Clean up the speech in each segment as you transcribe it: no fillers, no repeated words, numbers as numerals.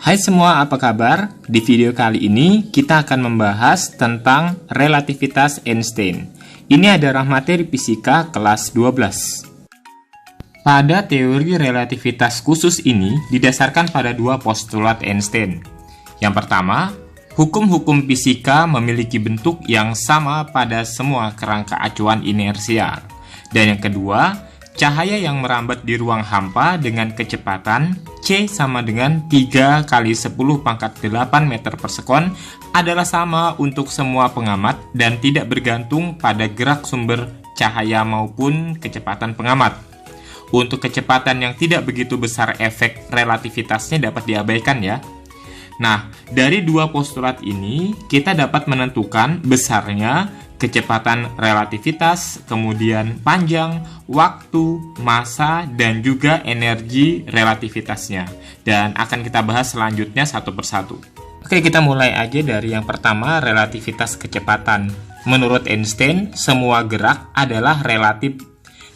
Hai semua, apa kabar? Di video kali ini kita akan membahas tentang relativitas Einstein. Ini adalah materi fisika kelas 12. Pada teori relativitas khusus ini didasarkan pada dua postulat Einstein. Yang pertama, hukum-hukum fisika memiliki bentuk yang sama pada semua kerangka acuan inersia. Dan yang kedua, cahaya yang merambat di ruang hampa dengan kecepatan C sama dengan 3 kali 10 pangkat 8 meter per sekon adalah sama untuk semua pengamat dan tidak bergantung pada gerak sumber cahaya maupun kecepatan pengamat. Untuk kecepatan yang tidak begitu besar, efek relativitasnya dapat diabaikan ya. Nah, dari dua postulat ini kita dapat menentukan besarnya kecepatan relativitas, kemudian panjang, waktu, massa, dan juga energi relativitasnya. Dan akan kita bahas selanjutnya satu persatu. Oke, kita mulai aja dari yang pertama, relativitas kecepatan. Menurut Einstein, semua gerak adalah relatif.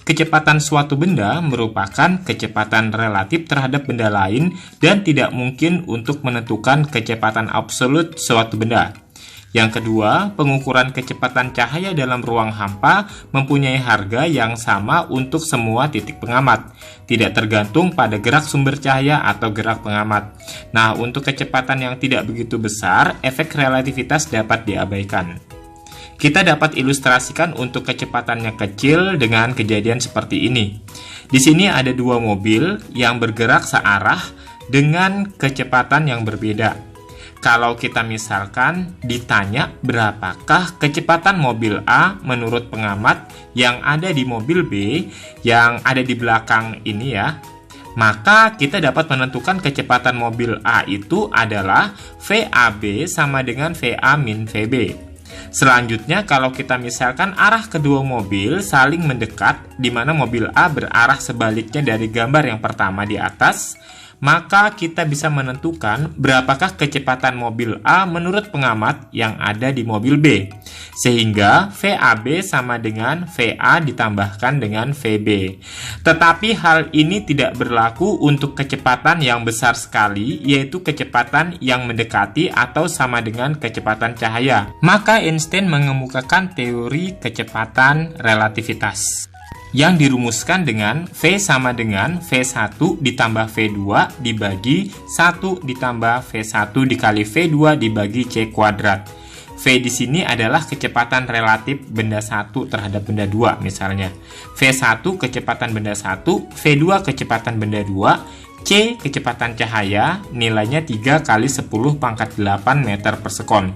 Kecepatan suatu benda merupakan kecepatan relatif terhadap benda lain dan tidak mungkin untuk menentukan kecepatan absolut suatu benda. Yang kedua, pengukuran kecepatan cahaya dalam ruang hampa mempunyai harga yang sama untuk semua titik pengamat, tidak tergantung pada gerak sumber cahaya atau gerak pengamat. Nah, untuk kecepatan yang tidak begitu besar, efek relativitas dapat diabaikan. Kita dapat ilustrasikan untuk kecepatan yang kecil dengan kejadian seperti ini. Di sini ada dua mobil yang bergerak searah dengan kecepatan yang berbeda. Kalau kita misalkan ditanya berapakah kecepatan mobil A menurut pengamat yang ada di mobil B yang ada di belakang ini ya, maka kita dapat menentukan kecepatan mobil A itu adalah VAB sama dengan VA min VB. Selanjutnya kalau kita misalkan arah kedua mobil saling mendekat di mana mobil A berarah sebaliknya dari gambar yang pertama di atas, maka kita bisa menentukan berapakah kecepatan mobil A menurut pengamat yang ada di mobil B. Sehingga VAB sama dengan VA ditambahkan dengan VB. Tetapi hal ini tidak berlaku untuk kecepatan yang besar sekali, yaitu kecepatan yang mendekati atau sama dengan kecepatan cahaya. Maka Einstein mengemukakan teori kecepatan relativitas yang dirumuskan dengan V sama dengan V1 ditambah V2 dibagi 1 ditambah V1 dikali V2 dibagi C kuadrat. V di sini adalah kecepatan relatif benda 1 terhadap benda 2 misalnya. V1 kecepatan benda 1, V2 kecepatan benda 2, C kecepatan cahaya nilainya 3 kali 10 pangkat 8 meter per sekon.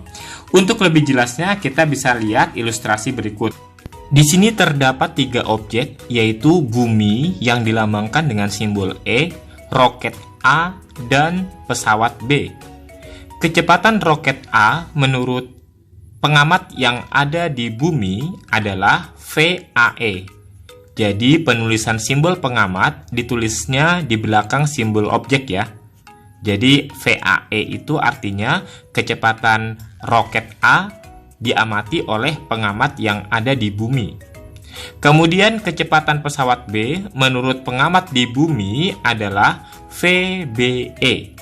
Untuk lebih jelasnya kita bisa lihat ilustrasi berikut. Di sini terdapat tiga objek, yaitu bumi yang dilambangkan dengan simbol E, roket A, dan pesawat B. Kecepatan roket A menurut pengamat yang ada di bumi adalah VAE. Jadi penulisan simbol pengamat ditulisnya di belakang simbol objek ya. Jadi VAE itu artinya kecepatan roket A diamati oleh pengamat yang ada di bumi. Kemudian kecepatan pesawat B menurut pengamat di bumi adalah VBE.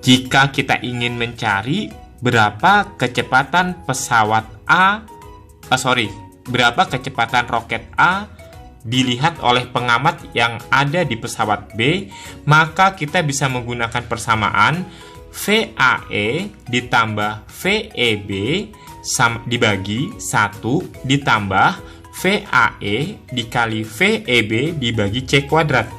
Jika kita ingin mencari berapa kecepatan pesawat berapa kecepatan roket A dilihat oleh pengamat yang ada di pesawat B, maka kita bisa menggunakan persamaan VAE ditambah VEB dibagi 1 ditambah VAE dikali VEB dibagi C kuadrat.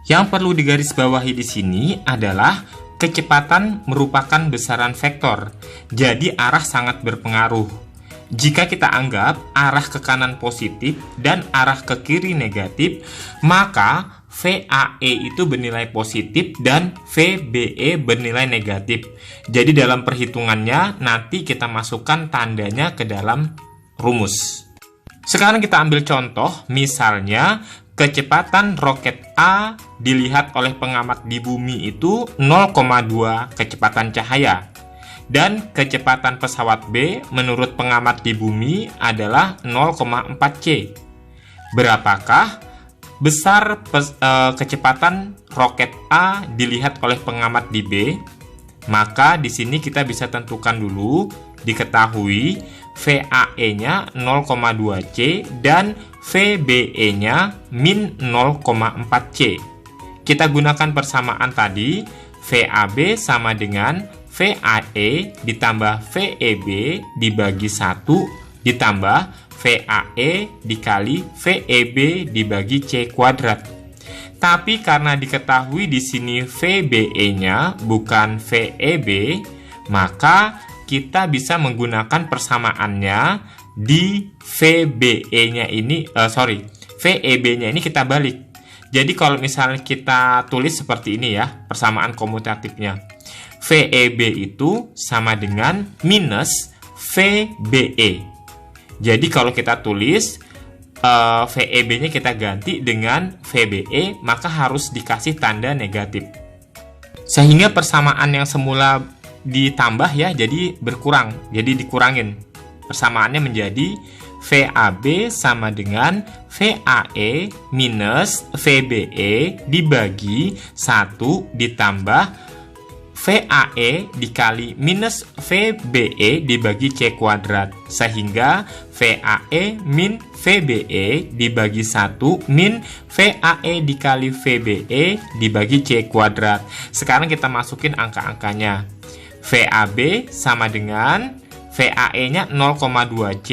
Yang perlu digarisbawahi di sini adalah kecepatan merupakan besaran vektor, jadi arah sangat berpengaruh. Jika kita anggap arah ke kanan positif dan arah ke kiri negatif, maka VAE itu bernilai positif dan VBE bernilai negatif. Jadi dalam perhitungannya nanti kita masukkan tandanya ke dalam rumus. Sekarang kita ambil contoh, misalnya kecepatan roket A dilihat oleh pengamat di bumi itu 0,2 kecepatan cahaya. Dan kecepatan pesawat B menurut pengamat di bumi adalah 0,4 C. Berapakah besar kecepatan roket A dilihat oleh pengamat di B? Maka di sini kita bisa tentukan dulu, diketahui VAE-nya 0,2C dan VBE-nya min 0,4C. Kita gunakan persamaan tadi, VAB sama dengan VAE ditambah VEB dibagi 1 ditambah VAE dikali VEB dibagi C kuadrat. Tapi karena diketahui di sini VBE-nya bukan VEB, maka kita bisa menggunakan persamaannya di VBE-nya ini, VEB-nya ini kita balik. Jadi kalau misalnya kita tulis seperti ini ya, persamaan komutatifnya. VEB itu sama dengan minus VBE. Jadi kalau kita tulis VEB-nya kita ganti dengan VBE, maka harus dikasih tanda negatif. Sehingga persamaan yang semula ditambah ya, jadi berkurang, jadi dikurangin. Persamaannya menjadi VAB sama dengan VAE minus VBE dibagi 1 ditambah VAE dikali minus VBE dibagi C kuadrat. Sehingga VAE min VBE dibagi 1 min VAE dikali VBE dibagi C kuadrat. Sekarang kita masukin angka-angkanya. VAB sama dengan VAE-nya 0,2C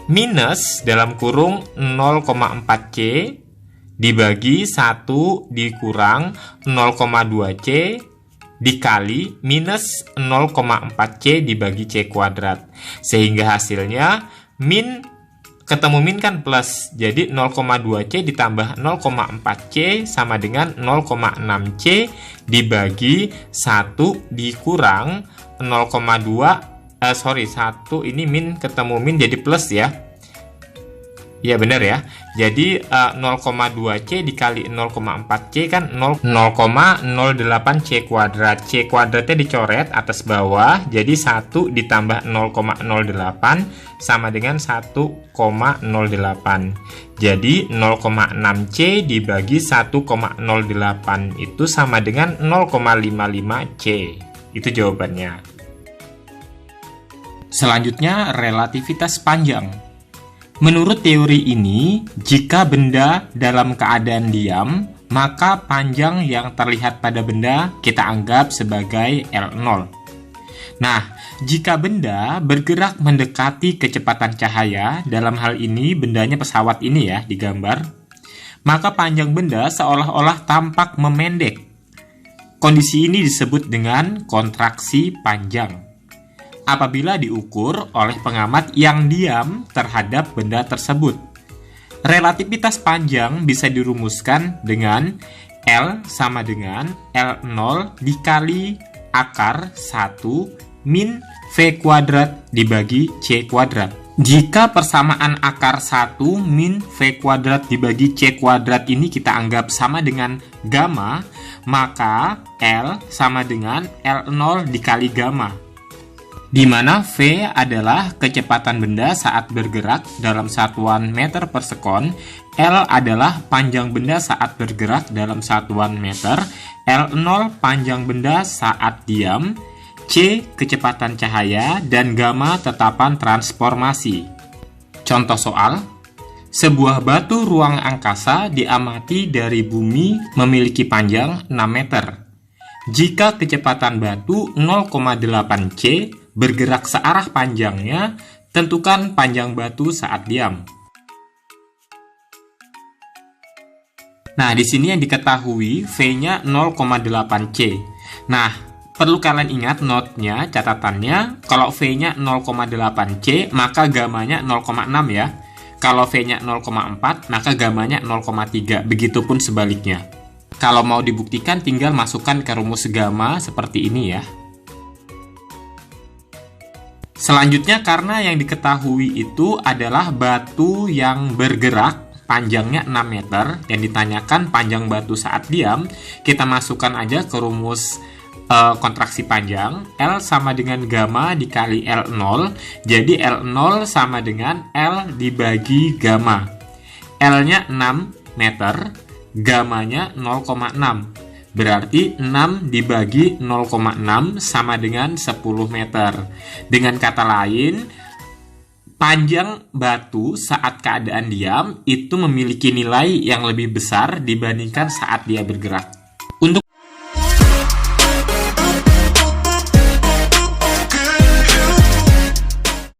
minus dalam kurung 0,4C dibagi 1 dikurang 0,2C dikali minus 0,4C dibagi C kuadrat. Sehingga hasilnya ketemu min kan plus. Jadi 0,2C ditambah 0,4C sama dengan 0,6C dibagi 1 dikurang 1 ini min ketemu min jadi plus ya. Ya benar ya. Jadi 0,2C dikali 0,4C kan 0,08C kuadrat. C kuadratnya dicoret atas bawah. Jadi 1 ditambah 0,08 sama dengan 1,08. Jadi 0,6C dibagi 1,08 itu sama dengan 0,55C. Itu jawabannya. Selanjutnya, relativitas panjang. Menurut teori ini, jika benda dalam keadaan diam, maka panjang yang terlihat pada benda kita anggap sebagai L0. Nah, jika benda bergerak mendekati kecepatan cahaya, dalam hal ini bendanya pesawat ini ya digambar, maka panjang benda seolah-olah tampak memendek. Kondisi ini disebut dengan kontraksi panjang apabila diukur oleh pengamat yang diam terhadap benda tersebut. Relativitas panjang bisa dirumuskan dengan L sama dengan L0 dikali akar 1 min V kuadrat dibagi C kuadrat. Jika persamaan akar 1 min V kuadrat dibagi C kuadrat ini kita anggap sama dengan gamma, maka L sama dengan L0 dikali gamma, di mana V adalah kecepatan benda saat bergerak dalam satuan meter per sekon, L adalah panjang benda saat bergerak dalam satuan meter, L0 panjang benda saat diam, C kecepatan cahaya, dan gamma tetapan transformasi. Contoh soal, sebuah batu ruang angkasa diamati dari bumi memiliki panjang 6 meter. Jika kecepatan batu 0,8C bergerak searah panjangnya, tentukan panjang batu saat diam. Nah, di sini yang diketahui V-nya 0,8C. Nah, perlu kalian ingat note-nya, catatannya, kalau V-nya 0,8C, maka gamanya 0,6 ya. Kalau V-nya 0,4, maka gamanya 0,3. Begitupun sebaliknya. Kalau mau dibuktikan, tinggal masukkan ke rumus gamma seperti ini ya. Selanjutnya, karena yang diketahui itu adalah batu yang bergerak, panjangnya 6 meter, yang ditanyakan panjang batu saat diam, kita masukkan aja ke rumus kontraksi panjang. L sama dengan gamma dikali L0, jadi L0 sama dengan L dibagi gamma. L-nya 6 meter, gammanya 0,6. Berarti 6 dibagi 0,6 sama dengan 10 meter. Dengan kata lain, panjang batu saat keadaan diam itu memiliki nilai yang lebih besar dibandingkan saat dia bergerak.